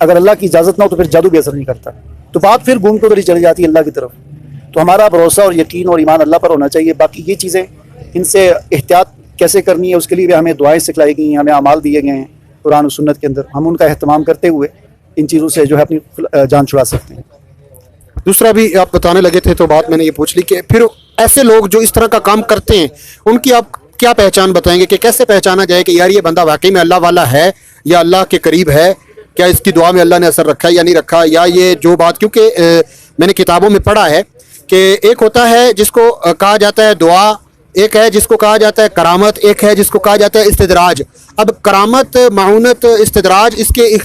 اگر اللہ کی اجازت نہ ہو تو پھر جادو بھی اثر نہیں کرتا، تو بات پھر گھوم کے ادھر ہی چلی جاتی ہے اللہ کی طرف۔ تو ہمارا بھروسہ اور یقین اور ایمان اللہ پر ہونا چاہیے۔ باقی یہ چیزیں، ان سے احتیاط کیسے کرنی ہے اس کے لیے بھی ہمیں دعائیں سکھلائی گئی ہیں، ہمیں اعمال دیے گئے ہیں قرآن و سنت کے اندر، ہم ان کا اہتمام کرتے ہوئے ان چیزوں سے جو ہے اپنی جان چھڑا سکتے ہیں۔ دوسرا بھی آپ بتانے لگے تھے تو بات میں نے یہ پوچھ لی کہ پھر ایسے لوگ جو اس طرح کا کام کرتے ہیں ان کی آپ کیا پہچان بتائیں گے کہ کیسے پہچانا جائے کہ یار یہ بندہ واقعی میں اللہ والا ہے یا اللہ کے قریب ہے، کیا اس کی دعا میں اللہ نے اثر رکھا ہے یا نہیں رکھا، یا یہ جو بات، کیونکہ میں نے کتابوں میں پڑھا ہے کہ ایک ہوتا ہے جس کو کہا جاتا ہے دعا، ایک ہے جس کو کہا جاتا ہے کرامت، ایک ہے جس کو کہا جاتا ہے استدراج۔ اب کرامت، معونت، استدراج، اس کے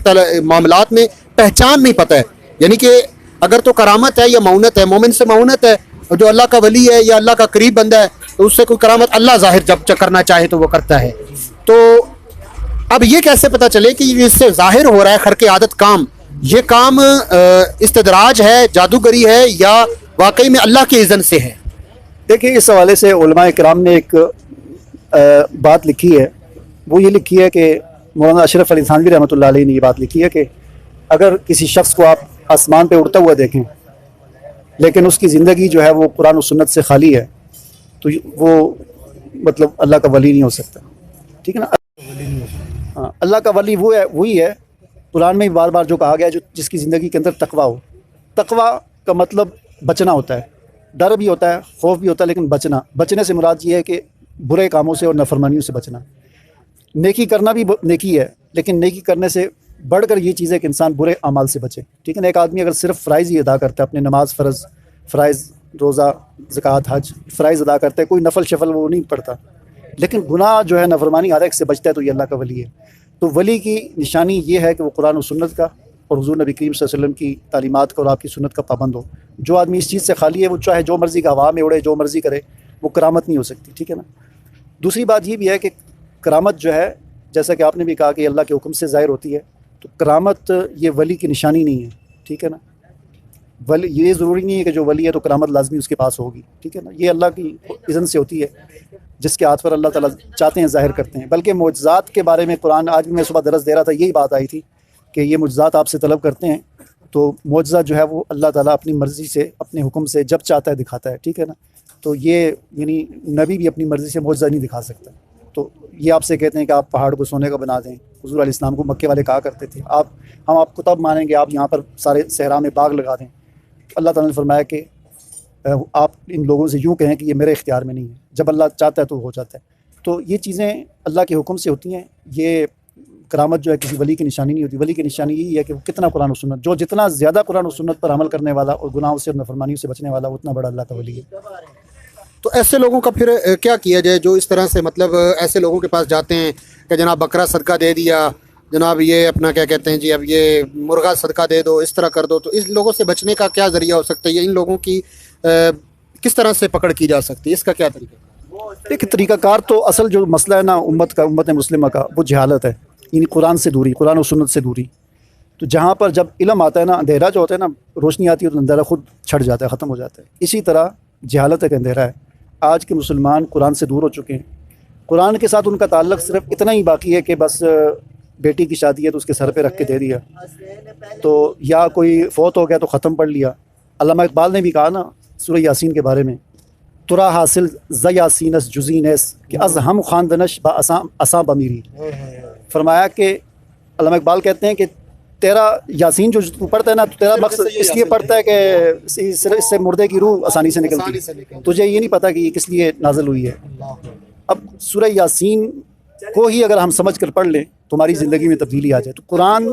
معاملات میں پہچان نہیں پتہ ہے، یعنی کہ اگر تو کرامت ہے یا معونت ہے، مومن سے معونت ہے، اور جو اللہ کا ولی ہے یا اللہ کا قریب بندہ ہے تو اس سے کوئی کرامت اللہ ظاہر جب کرنا چاہے تو وہ کرتا ہے۔ تو اب یہ کیسے پتہ چلے کہ اس سے ظاہر ہو رہا ہے خرق عادت کام، یہ کام استدراج ہے، جادوگری ہے، یا واقعی میں اللہ کے اذن سے ہے؟ دیکھیے، اس حوالے سے علماء کرام نے ایک بات لکھی ہے، وہ یہ لکھی ہے کہ مولانا اشرف علی تھانوی رحمۃ اللہ علیہ نے یہ بات لکھی ہے کہ اگر کسی شخص کو آپ آسمان پہ اڑتا ہوا دیکھیں لیکن اس کی زندگی جو ہے وہ قرآن و سنت سے خالی ہے تو وہ مطلب اللہ کا ولی نہیں ہو سکتا، ٹھیک ہے نا۔ ہاں، اللہ کا ولی وہ ہے، وہی ہے، قرآن میں بار بار جو کہا گیا ہے، جس کی زندگی کے اندر تقویٰ ہو۔ تقویٰ کا مطلب بچنا ہوتا ہے، ڈر بھی ہوتا ہے، خوف بھی ہوتا ہے، لیکن بچنے سے مراد یہ ہے کہ برے کاموں سے اور نافرمانیوں سے بچنا۔ نیکی کرنا بھی نیکی ہے، لیکن نیکی کرنے سے بڑھ کر یہ چیز ہے کہ انسان برے اعمال سے بچے، ٹھیک ہے نا۔ ایک آدمی اگر صرف فرائض ہی ادا کرتا ہے، اپنے نماز فرائض، روزہ، زکوٰۃ، حج، فرائض ادا کرتا ہے، کوئی نفل شفل وہ نہیں پڑھتا، لیکن گناہ جو ہے نافرمانی ہر ایک سے بچتا ہے، تو یہ اللہ کا ولی ہے۔ تو ولی کی نشانی یہ ہے کہ وہ قرآن و سنت کا اور حضور نبی کریم صلی اللہ علیہ وسلم کی تعلیمات کا اور آپ کی سنت کا پابند ہو۔ جو آدمی اس چیز سے خالی ہے، وہ چاہے جو مرضی کا ہوا میں اڑے، جو مرضی کرے، وہ کرامت نہیں ہو سکتی، ٹھیک ہے نا۔ دوسری بات یہ بھی ہے کہ کرامت جو ہے، جیسا کہ آپ نے بھی کہا کہ اللہ کے حکم سے ظاہر ہوتی ہے، تو کرامت یہ ولی کی نشانی نہیں ہے، ٹھیک ہے نا۔ ولی یہ ضروری نہیں ہے کہ جو ولی ہے تو کرامت لازمی اس کے پاس ہوگی، ٹھیک ہے نا۔ یہ اللہ کی اذن سے ہوتی ہے، جس کے ہاتھ پر اللہ تعالیٰ چاہتے ہیں ظاہر کرتے ہیں۔ بلکہ معجزات کے بارے میں قرآن، آج بھی میں صبح درس دے رہا تھا، یہی بات آئی تھی کہ یہ معجزات آپ سے طلب کرتے ہیں، تو معجزہ جو ہے وہ اللہ تعالیٰ اپنی مرضی سے، اپنے حکم سے جب چاہتا ہے دکھاتا ہے، ٹھیک ہے نا۔ تو یہ یعنی نبی بھی اپنی مرضی سے معجزہ نہیں دکھا سکتا۔ تو یہ آپ سے کہتے ہیں کہ آپ پہاڑ کو سونے کا بنا دیں، حضور علیہ السلام کو مکے والے کہا کرتے تھے، ہم آپ کو تب مانیں گے آپ یہاں پر سارے صحرا میں باغ لگا دیں۔ اللہ تعالیٰ نے فرمایا کہ آپ ان لوگوں سے یوں کہیں کہ یہ میرے اختیار میں نہیں ہے، جب اللہ چاہتا ہے تو ہو جاتا ہے۔ تو یہ چیزیں اللہ کے حکم سے ہوتی ہیں۔ یہ کرامت جو ہے کسی ولی کی نشانی نہیں ہوتی۔ ولی کی نشانی یہی ہے کہ وہ کتنا قرآن و سنت، جو جتنا زیادہ قرآن و سنت پر عمل کرنے والا اور گناہوں سے اور نافرمانیوں سے بچنے والا، اتنا بڑا اللہ کا ولی ہے۔ تو ایسے لوگوں کا پھر کیا کیا جائے جو اس طرح سے مطلب ایسے لوگوں کے پاس جاتے ہیں کہ جناب بکرا صدقہ دے دیا، جناب یہ اپنا کیا کہتے ہیں جی اب یہ مرغا صدقہ دے دو، اس طرح کر دو، تو اس لوگوں سے بچنے کا کیا ذریعہ ہو سکتا ہے، یا ان لوگوں کی کس طرح سے پکڑ کی جا سکتی ہے، اس کا کیا طریقہ؟ ایک طریقہ کار تو اصل جو مسئلہ ہے نا امت مسلمہ کا، وہ جہالت ہے، یعنی قرآن سے دوری، قرآن و سنت سے دوری۔ تو جہاں پر جب علم آتا ہے نا، اندھیرا جو ہوتا ہے نا، روشنی آتی ہے تو اندھیرا خود چھٹ جاتا ہے، ختم ہو جاتا ہے۔ اسی طرح جہالت ایک اندھیرا ہے۔ آج کے مسلمان قرآن سے دور ہو چکے ہیں، قرآن کے ساتھ ان کا تعلق صرف اتنا ہی باقی ہے کہ بس بیٹی کی شادی ہے تو اس کے سر پہ رکھ کے دے دیا، تو یا کوئی فوت ہو گیا تو ختم پڑھ لیا۔ علامہ اقبال نے بھی کہا نا سورہ یاسین کے بارے میں، ترا حاصل ز یاسینس جزینس کہ از ہم خواندنش با اساں بمیری۔ فرمایا کہ علامہ اقبال کہتے ہیں کہ تیرا یاسین جو تو پڑھتا ہے نا، تو تیرا مقصد اس لیے پڑھتا ہے کہ اس سے مردے کی روح آسانی سے نکلتی ہے، تجھے یہ نہیں پتہ کہ یہ کس لیے نازل ہوئی ہے۔ اب سورہ یاسین کو ہی اگر ہم سمجھ کر پڑھ لیں تو ہماری زندگی میں تبدیلی آ جائے۔ تو قرآن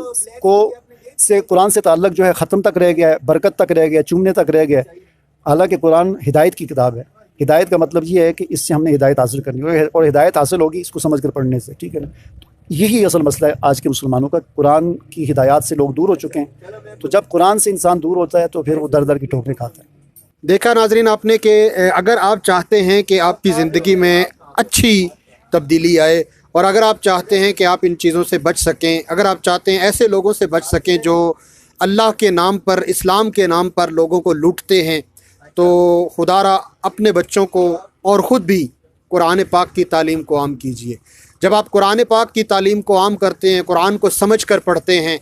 سے تعلق جو ہے ختم تک رہ گیا ہے، برکت تک رہ گیا، چومنے تک رہ گیا ہے۔ حالانکہ قرآن ہدایت کی کتاب ہے۔ ہدایت کا مطلب یہ ہے کہ اس سے ہم نے ہدایت حاصل کرنی ہے، اور ہدایت حاصل ہوگی اس کو سمجھ کر پڑھنے سے، ٹھیک ہے نا۔ یہی اصل مسئلہ ہے آج کے مسلمانوں کا، قرآن کی ہدایات سے لوگ دور ہو چکے ہیں۔ تو جب قرآن سے انسان دور ہوتا ہے تو پھر وہ در در کی ٹھوکریں کھاتا ہے۔ دیکھا ناظرین آپ نے کہ اگر آپ چاہتے ہیں کہ آپ کی زندگی میں اچھی تبدیلی آئے، اور اگر آپ چاہتے ہیں کہ آپ ان چیزوں سے بچ سکیں، اگر آپ چاہتے ہیں ایسے لوگوں سے بچ سکیں جو اللہ کے نام پر، اسلام کے نام پر لوگوں کو لوٹتے ہیں، تو خدا را اپنے بچوں کو اور خود بھی قرآن پاک کی تعلیم کو عام کیجیے۔ جب آپ قرآن پاک کی تعلیم کو عام کرتے ہیں، قرآن کو سمجھ کر پڑھتے ہیں،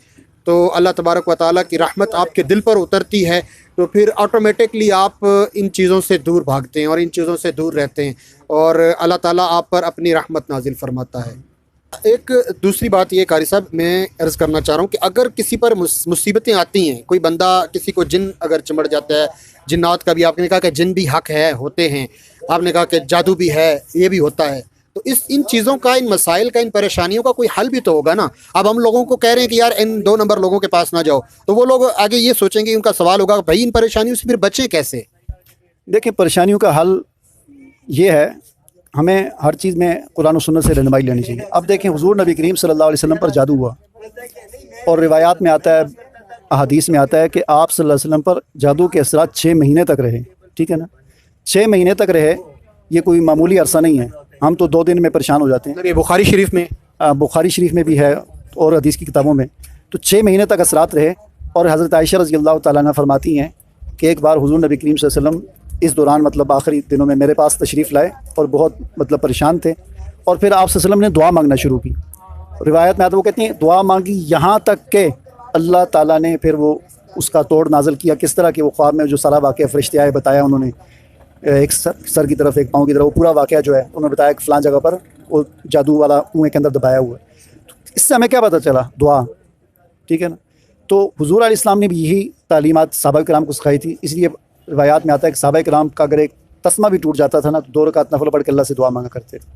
تو اللہ تبارک و تعالیٰ کی رحمت آپ کے دل پر اترتی ہے تو پھر آٹومیٹکلی آپ ان چیزوں سے دور بھاگتے ہیں اور ان چیزوں سے دور رہتے ہیں اور اللہ تعالیٰ آپ پر اپنی رحمت نازل فرماتا ہے۔ ایک دوسری بات یہ قاری صاحب میں عرض کرنا چاہ رہا ہوں کہ اگر کسی پر مصیبتیں آتی ہیں، کوئی بندہ کسی کو جن اگر چمڑ جاتا ہے، جنات کا بھی آپ نے کہا کہ جن بھی حق ہے ہوتے ہیں، آپ نے کہا کہ جادو بھی ہے یہ بھی ہوتا ہے، تو ان چیزوں کا، ان مسائل کا، ان پریشانیوں کا کوئی حل بھی تو ہوگا نا۔ اب ہم لوگوں کو کہہ رہے ہیں کہ یار ان 2 نمبر لوگوں کے پاس نہ جاؤ، تو وہ لوگ آگے یہ سوچیں گے، ان کا سوال ہوگا بھائی ان پریشانیوں سے پھر بچیں کیسے؟ دیکھیں، پریشانیوں کا حل یہ ہے، ہمیں ہر چیز میں قرآن و سنت سے رہنمائی لینی چاہیے۔ اب دیکھیں، حضور نبی کریم صلی اللہ علیہ وسلم پر جادو ہوا، اور روایات میں آتا ہے، احادیث میں آتا ہے کہ آپ صلی اللہ علیہ وسلم پر جادو کے اثرات 6 مہینے تک رہے، ٹھیک ہے نا، 6 مہینے تک رہے، یہ کوئی معمولی عرصہ نہیں ہے، ہم تو 2 دن میں پریشان ہو جاتے ہیں۔ یہ بخاری شریف میں، بخاری شریف میں بھی ہے اور حدیث کی کتابوں میں، تو 6 مہینے تک اثرات رہے۔ اور حضرت عائشہ رضی اللہ تعالیٰ عنہ فرماتی ہیں کہ ایک بار حضور نبی کریم صلی اللہ علیہ وسلم اس دوران مطلب آخری دنوں میں میرے پاس تشریف لائے اور بہت مطلب پریشان تھے، اور پھر آپ صلی اللہ علیہ وسلم نے دعا مانگنا شروع کی۔ روایت میں آتا ہے، وہ کہتے ہیں دعا مانگی یہاں تک کہ اللہ تعالیٰ نے پھر وہ اس کا توڑ نازل کیا، کس طرح کہ وہ خواب میں جو سارا واقعہ فرشتے آئے بتایا انہوں نے، ایک سر کی طرف ایک پاؤں کی طرف، وہ پورا واقعہ جو ہے انہوں نے بتایا کہ فلاں جگہ پر وہ جادو والا کنویں کے اندر دبایا ہوا ہے۔ اس سے ہمیں کیا پتہ چلا؟ دعا، ٹھیک ہے نا۔ تو حضور علیہ السلام نے بھی یہی تعلیمات صحابہ کرام کو سکھائی تھی، اس لیے روایات میں آتا ہے کہ صحابہ کرام کا اگر ایک تسمہ بھی ٹوٹ جاتا تھا نا تو 2 رکعت نفل پڑھ کے اللہ سے دعا مانگا کرتے تھے۔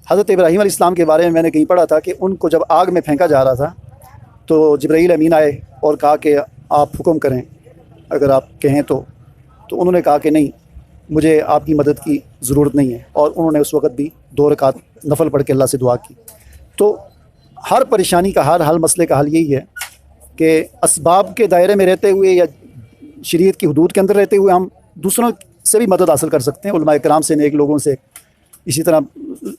حضرت ابراہیم علیہ السلام کے بارے میں نے کہیں پڑھا تھا کہ ان کو جب آگ میں پھینکا جا رہا تھا تو جبرائیل امین آئے اور کہا کہ آپ حکم کریں اگر آپ کہیں تو انہوں نے کہا کہ نہیں، مجھے آپ کی مدد کی ضرورت نہیں ہے، اور انہوں نے اس وقت بھی 2 رکعت نفل پڑھ کے اللہ سے دعا کی۔ تو ہر پریشانی کا، ہر حل مسئلے کا حل یہی ہے کہ اسباب کے دائرے میں رہتے ہوئے یا شریعت کی حدود کے اندر رہتے ہوئے ہم دوسروں سے بھی مدد حاصل کر سکتے ہیں، علماء کرام سے، نیک لوگوں سے۔ اسی طرح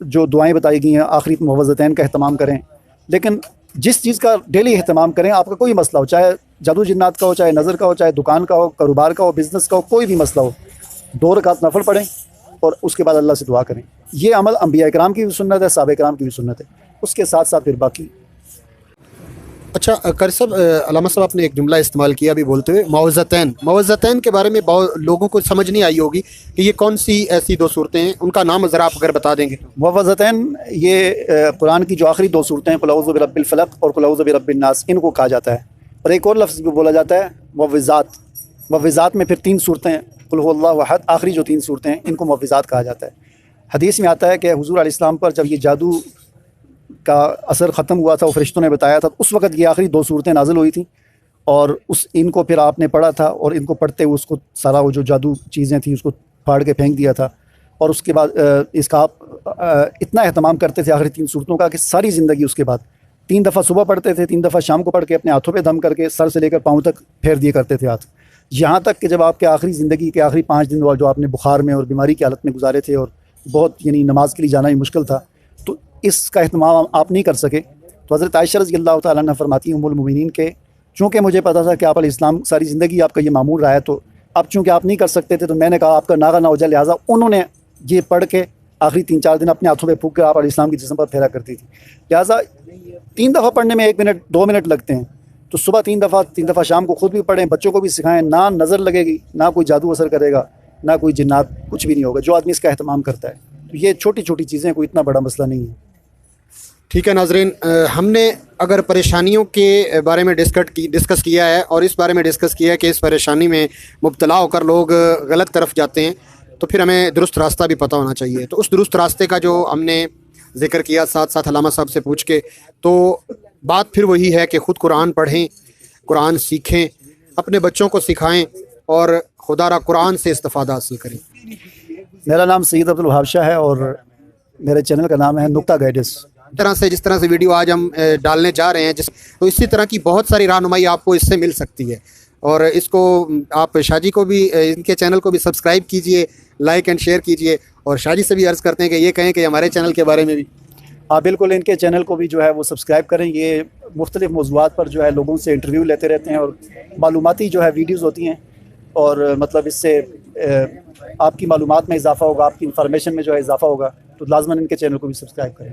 جو دعائیں بتائی گئی ہیں، آخری معوذتین کا اہتمام کریں، لیکن جس چیز کا ڈیلی اہتمام کریں، آپ کا کوئی مسئلہ ہو، چاہے جادو جنات کا ہو، چاہے نظر کا ہو، چاہے دکان کا ہو، کاروبار کا ہو، بزنس کا ہو، کوئی بھی مسئلہ ہو، 2 رکعت نفل پڑھیں اور اس کے بعد اللہ سے دعا کریں۔ یہ عمل انبیاء کرام کی بھی سنت ہے، صحابہ کرام کی بھی سنت ہے، اس کے ساتھ ساتھ پھر باقی۔ اچھا قاری صاحب، علامہ صاحب آپ نے ایک جملہ استعمال کیا ابھی بولتے ہوئے، معوذتین کے بارے میں بہت لوگوں کو سمجھ نہیں آئی ہوگی کہ یہ کون سی ایسی 2 صورتیں ہیں، ان کا نام ذرا آپ اگر بتا دیں گے۔ معوذتین یہ قرآن کی جو آخری 2 صورتیں ہیں، قل اعوذ برب الفلق اور قل اعوذ برب الناس، ان کو کہا جاتا ہے۔ اور ایک اور لفظ بھی بولا جاتا ہے معوذات میں پھر 3 صورتیں ہیں، قل هو اللہ احد، آخری جو 3 صورتیں ہیں ان کو معوذات کہا جاتا ہے۔ حدیث میں آتا ہے کہ حضور علیہ السلام پر جب یہ جادو کا اثر ختم ہوا تھا، وہ فرشتوں نے بتایا تھا، اس وقت یہ آخری 2 صورتیں نازل ہوئی تھیں، اور ان کو پھر آپ نے پڑھا تھا، اور ان کو پڑھتے ہوئے اس کو سارا وہ جو جادو چیزیں تھیں اس کو پھاڑ کے پھینک دیا تھا، اور اس کے بعد اس کا آپ اتنا اہتمام کرتے تھے آخری 3 صورتوں کا کہ ساری زندگی اس کے بعد 3 دفعہ صبح پڑھتے تھے، 3 دفعہ شام کو پڑھ کے اپنے ہاتھوں پہ دم کر کے سر سے لے کر پاؤں تک پھیر دیا کرتے تھے ہاتھ، یہاں تک کہ جب آپ کے آخری زندگی کے آخری 5 دن جو آپ نے بخار میں اور بیماری کی حالت میں گزارے تھے، اور بہت یعنی نماز کے لیے جانا ہی مشکل تھا، تو اس کا اہتمام آپ نہیں کر سکے، تو حضرت عائشہ رضی اللہ تعالیٰ عنہ فرماتی ہیں ام المومنین کے چونکہ مجھے پتا تھا کہ آپ علیہ السلام ساری زندگی آپ کا یہ معمول رہا ہے، تو اب چونکہ آپ نہیں کر سکتے تھے تو میں نے کہا آپ کا ناغہ نہ ہو جائے، لہٰذا انہوں نے یہ پڑھ کے آخری 3-4 دن اپنے ہاتھوں پہ پھونک کر آپ علیہ السلام کی جسم پر پھیرا کرتی تھی۔ لہٰذا 3 دفعہ پڑھنے میں 1 منٹ 2 منٹ لگتے ہیں، تو صبح 3 دفعہ شام کو خود بھی پڑھیں، بچوں کو بھی سکھائیں، نہ نظر لگے گی، نہ کوئی جادو اثر کرے گا، نہ کوئی جنات، کچھ بھی نہیں ہوگا جو آدمی اس کا اہتمام کرتا ہے۔ تو یہ چھوٹی چھوٹی چیزیں، کوئی اتنا بڑا مسئلہ نہیں ہے۔ ٹھیک ہے ناظرین، ہم نے اگر پریشانیوں کے بارے میں ڈسکس کیا ہے، اور اس بارے میں ڈسکس کیا ہے کہ اس پریشانی میں مبتلا ہو کر لوگ غلط طرف جاتے ہیں، تو پھر ہمیں درست راستہ بھی پتہ ہونا چاہیے۔ تو اس درست راستے کا جو ہم نے ذکر کیا ساتھ ساتھ علامہ صاحب سے پوچھ کے، تو بات پھر وہی ہے کہ خود قرآن پڑھیں، قرآن سیکھیں، اپنے بچوں کو سکھائیں، اور خدا را قرآن سے استفادہ حاصل کریں۔ میرا نام سید عبدالوہاب شاہ ہے، اور میرے چینل کا نام ہے نقطہ گائیڈنس۔ جس طرح سے ویڈیو آج ہم ڈالنے جا رہے ہیں، تو اسی طرح کی بہت ساری رہنمائی آپ کو اس سے مل سکتی ہے، اور اس کو آپ شاہ جی کو بھی، ان کے چینل کو بھی سبسکرائب کیجئے، لائک اینڈ شیئر کیجئے، اور شاہ جی سے بھی عرض کرتے ہیں کہ یہ کہیں کہ ہمارے چینل کے بارے میں بھی۔ ہاں بالکل، ان کے چینل کو بھی جو ہے وہ سبسکرائب کریں، یہ مختلف موضوعات پر جو ہے لوگوں سے انٹرویو لیتے رہتے ہیں، اور معلوماتی جو ہے ویڈیوز ہوتی ہیں، اور مطلب اس سے آپ کی معلومات میں اضافہ ہوگا، آپ کی انفارمیشن میں جو ہے اضافہ ہوگا، تو لازماً ان کے چینل کو بھی سبسکرائب کریں۔